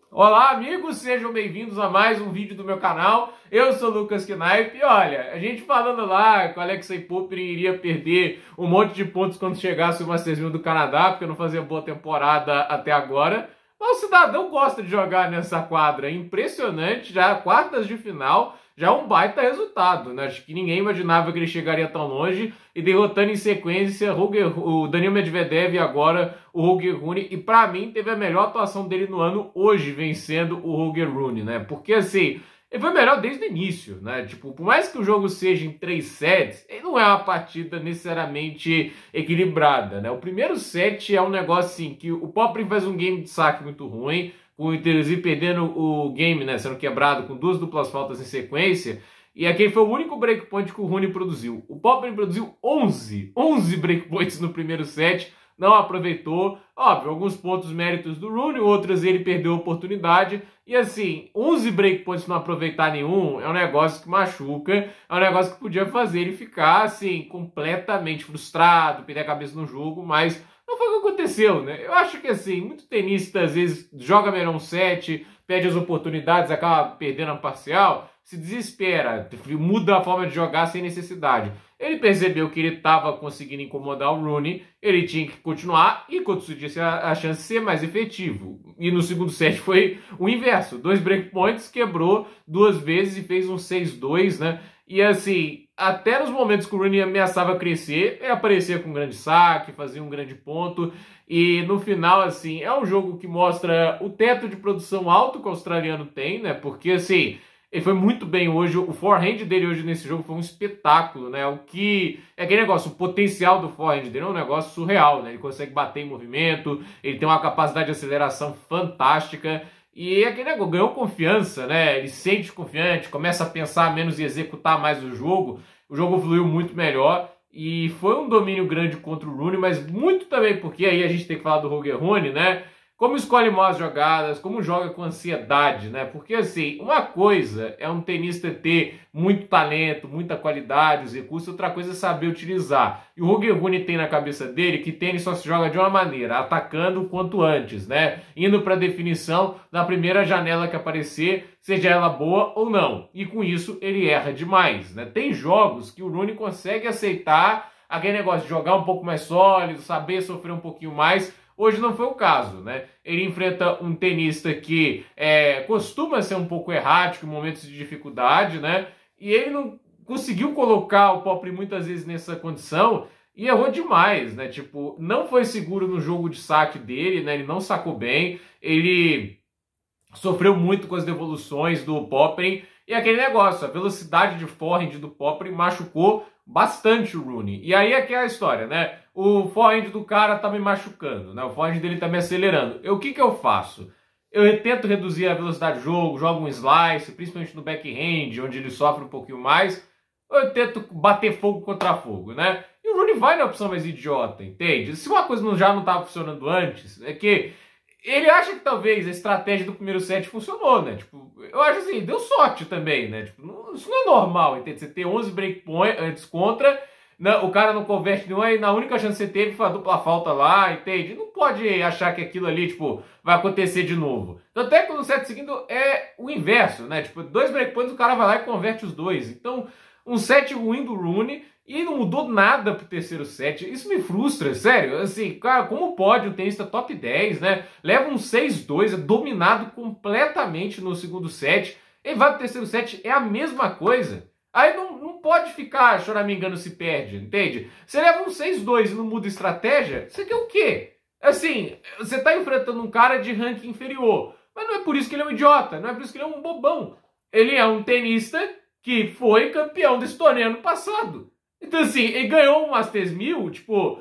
Olá, amigos, sejam bem-vindos a mais um vídeo do meu canal. Eu sou o Lucas Knipe e olha, a gente falando lá que o Alexei Popyrin iria perder um monte de pontos quando chegasse o Masters 1000 do Canadá, porque não fazia boa temporada até agora. Mas o cidadão gosta de jogar nessa quadra, impressionante, já quartas de final, já um baita resultado, né? Acho que ninguém imaginava que ele chegaria tão longe e derrotando em sequência o Daniil Medvedev e agora o Holger Rune. E para mim teve a melhor atuação dele no ano hoje, vencendo o Holger Rune, né? Porque assim, ele foi melhor desde o início, né? Tipo, por mais que o jogo seja em 3 sets, ele não é uma partida necessariamente equilibrada, né? O primeiro set é um negócio assim, que o Popyrin faz um game de saque muito ruim, com o Interzi perdendo o game, né? Sendo quebrado com 2 duplas faltas em sequência. E aquele foi o único breakpoint que o Rune produziu. O Popyrin produziu 11 breakpoints no primeiro set, não aproveitou. Óbvio, alguns pontos méritos do Rune, outras ele perdeu a oportunidade. E assim, 11 breakpoints não aproveitar nenhum é um negócio que machuca, é um negócio que podia fazer ele ficar assim, completamente frustrado, perder a cabeça no jogo, mas não foi o que aconteceu, né? Eu acho que assim, muito tenista às vezes joga melhor um set, perde as oportunidades, acaba perdendo a parcial, se desespera, muda a forma de jogar sem necessidade. Ele percebeu que ele estava conseguindo incomodar o Rune, ele tinha que continuar e, quando se disse, a chance de ser mais efetivo. E no segundo set foi o inverso, 2 breakpoints, quebrou 2 vezes e fez um 6-2, né? E assim, até nos momentos que o Rune ameaçava crescer, ele aparecia com um grande saque, fazia um grande ponto. E no final, assim, é um jogo que mostra o teto de produção alto que o australiano tem, né? Porque, assim, ele foi muito bem hoje, o forehand dele hoje nesse jogo foi um espetáculo, né? O que é aquele negócio, o potencial do forehand dele é um negócio surreal, né? Ele consegue bater em movimento, ele tem uma capacidade de aceleração fantástica. E aquele negócio, ganhou confiança, né? Ele se sente confiante, começa a pensar menos e executar mais o jogo fluiu muito melhor. E foi um domínio grande contra o Rune, mas muito também porque aí a gente tem que falar do Holger Rune, né? Como escolhe mal as jogadas, como joga com ansiedade, né? Porque assim, uma coisa é um tenista ter muito talento, muita qualidade, os recursos, outra coisa é saber utilizar. E o Holger Rune tem na cabeça dele que tênis só se joga de uma maneira, atacando o quanto antes, né? Indo para definição na primeira janela que aparecer, seja ela boa ou não. E com isso ele erra demais, né? Tem jogos que o Rune consegue aceitar aquele negócio de jogar um pouco mais sólido, saber sofrer um pouquinho mais. Hoje não foi o caso, né? Ele enfrenta um tenista que costuma ser um pouco errático em momentos de dificuldade, né? E ele não conseguiu colocar o Popyrin muitas vezes nessa condição e errou demais, né? Tipo, não foi seguro no jogo de saque dele, né? Ele não sacou bem, ele sofreu muito com as devoluções do Popyrin e aquele negócio, a velocidade de forehand do Popyrin machucou bastante o Rune. E aí é que é a história, né? O forehand do cara tá me machucando, né? O forehand dele tá me acelerando. O que eu faço? Eu tento reduzir a velocidade do jogo, jogo um slice, principalmente no backhand, onde ele sofre um pouquinho mais. Eu tento bater fogo contra fogo, né? E o Rune vai na opção mais idiota, entende? Se uma coisa já não estava funcionando antes, é que ele acha que talvez a estratégia do primeiro set funcionou, né? Tipo, eu acho assim, deu sorte também, né? Tipo, isso não é normal, entende? Você ter 11 breakpoints contra, o cara não converte nenhum, aí na única chance que você teve foi a dupla falta lá, entende? Não pode achar que aquilo ali, tipo, vai acontecer de novo. Tanto é que no set seguinte é o inverso, né? Tipo, 2 breakpoints, o cara vai lá e converte os 2. Então, um set ruim do Rune e não mudou nada pro terceiro set. Isso me frustra, sério. Assim, cara, como pode um tenista top 10, né? Leva um 6-2, é dominado completamente no segundo set. Ele vai pro terceiro set, é a mesma coisa. Aí não pode ficar choramingando se perde, entende? Você leva um 6-2 e não muda estratégia, você quer o quê? Assim, você tá enfrentando um cara de ranking inferior. Mas não é por isso que ele é um idiota, não é por isso que ele é um bobão. Ele é um tenista que foi campeão desse torneio ano passado. Então, assim, ele ganhou um Masters 1000, tipo,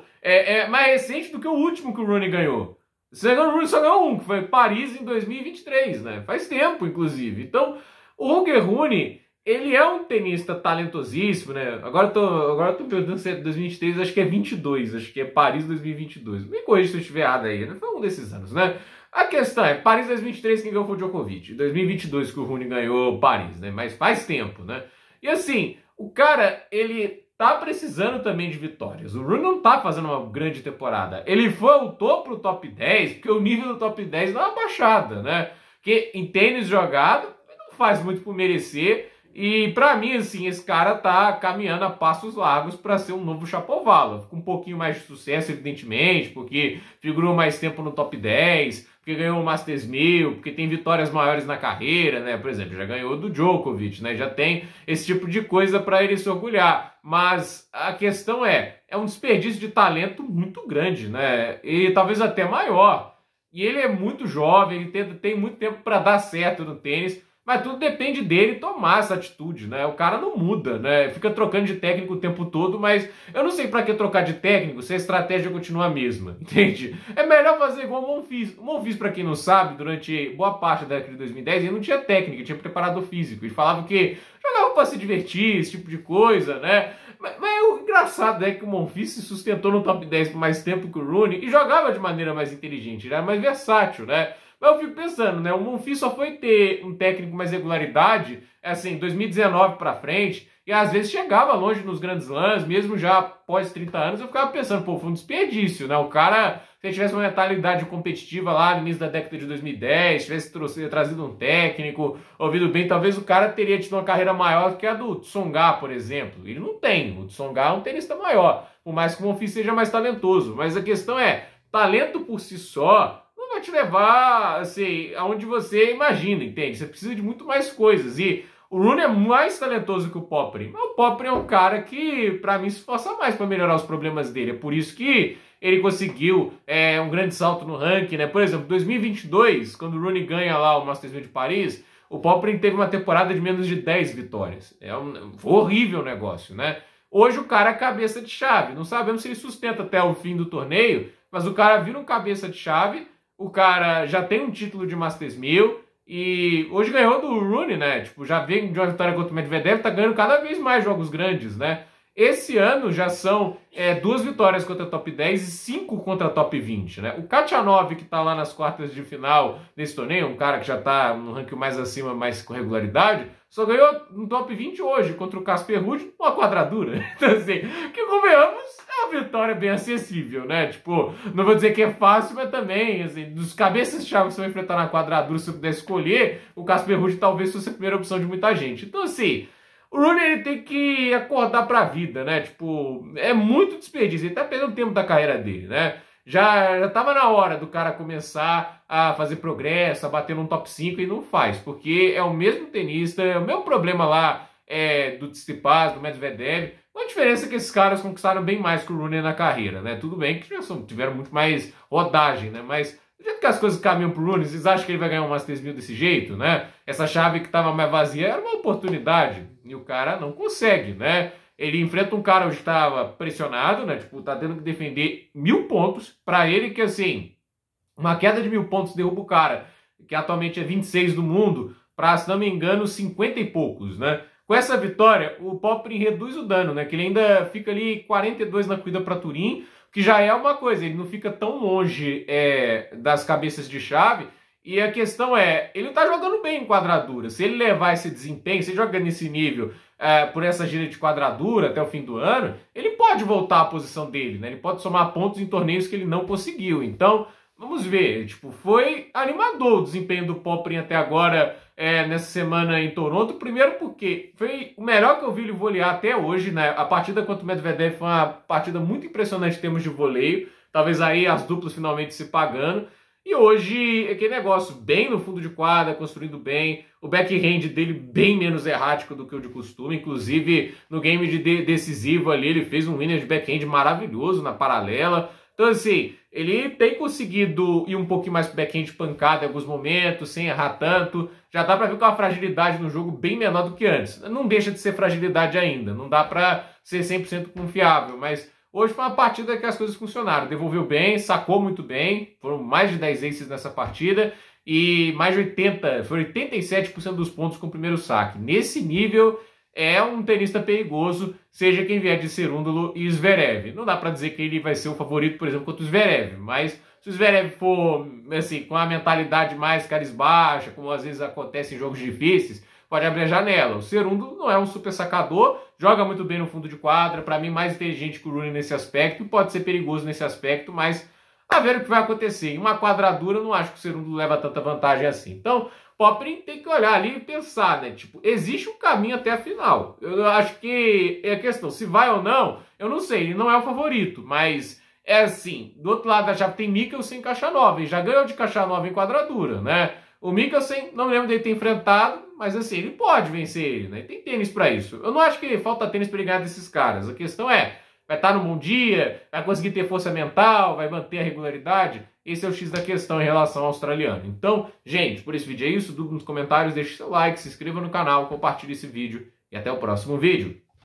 mais recente do que o último que o Rune ganhou. O Rune só ganhou um, que foi Paris em 2023, né? Faz tempo, inclusive. Então, o Holger Rune, ele é um tenista talentosíssimo, né? Agora eu tô perguntando se é 2023, acho que é 22, acho que é Paris 2022. Me corrija se eu estiver errado aí, né? Foi um desses anos, né? A questão é, Paris 2023 quem ganhou foi o Djokovic, 2022 que o Rune ganhou Paris, né? Mas faz tempo, né? E assim, o cara, ele tá precisando também de vitórias. O Rune não tá fazendo uma grande temporada. Ele voltou pro top 10, porque o nível do top 10 dá uma baixada, né? Porque em tênis jogado, não faz muito por merecer. E pra mim, assim, esse cara tá caminhando a passos largos para ser um novo Shapovalov. Com um pouquinho mais de sucesso, evidentemente, porque figurou mais tempo no top 10, porque ganhou o Masters 1000, porque tem vitórias maiores na carreira, né? Por exemplo, já ganhou do Djokovic, né? Já tem esse tipo de coisa para ele se orgulhar. Mas a questão é um desperdício de talento muito grande, né? E talvez até maior. E ele é muito jovem, ele tem muito tempo para dar certo no tênis. Mas tudo depende dele tomar essa atitude, né? O cara não muda, né? Fica trocando de técnico o tempo todo, mas eu não sei pra que trocar de técnico se a estratégia continua a mesma, entende? É melhor fazer igual o Monfils. O Monfils, pra quem não sabe, durante boa parte da década de 2010, ele não tinha técnico, ele tinha preparador físico. Ele falava que jogava pra se divertir, esse tipo de coisa, né? Mas o engraçado é que o Monfils se sustentou no top 10 por mais tempo que o Rooney e jogava de maneira mais inteligente, ele era mais versátil, né? Mas eu fico pensando, né? O Monfils só foi ter um técnico com mais regularidade, assim, 2019 pra frente, e às vezes chegava longe nos grandes slams, mesmo já após 30 anos, eu ficava pensando, pô, foi um desperdício, né? O cara, se ele tivesse uma mentalidade competitiva lá no início da década de 2010, tivesse trazido um técnico, ouvido bem, talvez o cara teria tido uma carreira maior do que a do Tsonga, por exemplo. Ele não tem. O Tsonga é um tenista maior, por mais que o Monfils seja mais talentoso. Mas a questão é, talento por si só não vai te levar, assim, aonde você imagina, entende? Você precisa de muito mais coisas. E o Rooney é mais talentoso que o Popyrin. Mas o Popyrin é um cara que, pra mim, se esforça mais para melhorar os problemas dele. É por isso que ele conseguiu um grande salto no ranking, né? Por exemplo, 2022, quando o Rooney ganha lá o Masters 1000 de Paris, o Popyrin teve uma temporada de menos de 10 vitórias. Foi horrível o negócio, né? Hoje o cara é cabeça de chave. Não sabemos se ele sustenta até o fim do torneio, mas o cara vira um cabeça de chave. O cara já tem um título de Masters 1000 e hoje ganhou do Rooney, né? Tipo, já vem de uma vitória contra o Medvedev, tá ganhando cada vez mais jogos grandes, né? Esse ano já são 2 vitórias contra a top 10 e 5 contra a top 20, né? O Khachanov, que tá lá nas quartas de final desse torneio, um cara que já tá no ranking mais acima, mais com regularidade, só ganhou no top 20 hoje contra o Casper Ruud, uma quadradura. Então, assim, que convenhamos, é uma vitória bem acessível, né? Tipo, não vou dizer que é fácil, mas também, assim, dos cabeças-chave que você vai enfrentar na quadradura, se eu pudesse escolher, o Casper Ruud talvez fosse a primeira opção de muita gente. Então, assim, o Rooney ele tem que acordar pra vida, né? Tipo, é muito desperdício. Ele tá perdendo tempo da carreira dele, né? Já tava na hora do cara começar a fazer progresso, a bater num top 5 e não faz, porque é o mesmo tenista, é o mesmo problema lá do Tsitsipas, do Medvedev. A diferença é que esses caras conquistaram bem mais que o Rooney na carreira, né? Tudo bem que tiveram muito mais rodagem, né? Mas do jeito que as coisas caminham pro Rooney, vocês acham que ele vai ganhar um Masters 1000 desse jeito, né? Essa chave que tava mais vazia era uma oportunidade e o cara não consegue, né? Ele enfrenta um cara que estava pressionado, né? Tipo, tá tendo que defender 1000 pontos pra ele, que assim, uma queda de 1000 pontos derruba o cara, que atualmente é 26 do mundo, pra, se não me engano, 50 e poucos, né? Com essa vitória, o Popyrin reduz o dano, né? Que ele ainda fica ali 42 na corrida para Turim, que já é uma coisa, ele não fica tão longe das cabeças de chave. E a questão é, ele tá jogando bem em quadradura. Se ele levar esse desempenho, se ele joga nesse nível por essa gira de quadradura até o fim do ano, ele pode voltar à posição dele, né? Ele pode somar pontos em torneios que ele não conseguiu. Então, vamos ver. Tipo, foi animador o desempenho do Popyrin até agora nessa semana em Toronto. Primeiro porque foi o melhor que eu vi ele volear até hoje, né? A partida contra o Medvedev foi uma partida muito impressionante em termos de voleio. Talvez aí as duplas finalmente se pagando. E hoje, aquele negócio bem no fundo de quadra, construindo bem, o backhand dele bem menos errático do que o de costume, inclusive no game decisivo ali, ele fez um winner de backhand maravilhoso na paralela. Então assim, ele tem conseguido ir um pouquinho mais pro backhand pancada em alguns momentos, sem errar tanto. Já dá pra ver com uma fragilidade no jogo bem menor do que antes. Não deixa de ser fragilidade ainda, não dá pra ser 100% confiável, mas hoje foi uma partida que as coisas funcionaram. Devolveu bem, sacou muito bem. Foram mais de 10 aces nessa partida. E mais de 87% dos pontos com o primeiro saque. Nesse nível, é um tenista perigoso, seja quem vier de Cerúndolo e Zverev. Não dá pra dizer que ele vai ser o favorito, por exemplo, contra o Zverev. Mas se o Zverev for, assim, com a mentalidade mais carisbaixa, como às vezes acontece em jogos difíceis, pode abrir a janela. O Cerúndolo não é um super sacador, joga muito bem no fundo de quadra, para mim mais inteligente que o Rooney nesse aspecto, pode ser perigoso nesse aspecto, mas a ver o que vai acontecer. Em uma quadradura, eu não acho que o Cerundo leva tanta vantagem assim. Então, Popperin tem que olhar ali e pensar, né? Tipo, existe um caminho até a final. Eu acho que é a questão, se vai ou não, eu não sei, ele não é o favorito, mas é assim, do outro lado da chave tem Mikkelsen e Khachanov, ele já ganhou de Khachanov em quadradura, né? O Mikkelsen, não lembro dele ter enfrentado, mas assim, ele pode vencer ele, né? Tem tênis pra isso. Eu não acho que falta tênis pra ele ganhar desses caras. A questão é, vai estar no bom dia, vai conseguir ter força mental, vai manter a regularidade? Esse é o X da questão em relação ao australiano. Então, gente, por esse vídeo é isso. Dúvida nos comentários, deixe seu like, se inscreva no canal, compartilhe esse vídeo e até o próximo vídeo.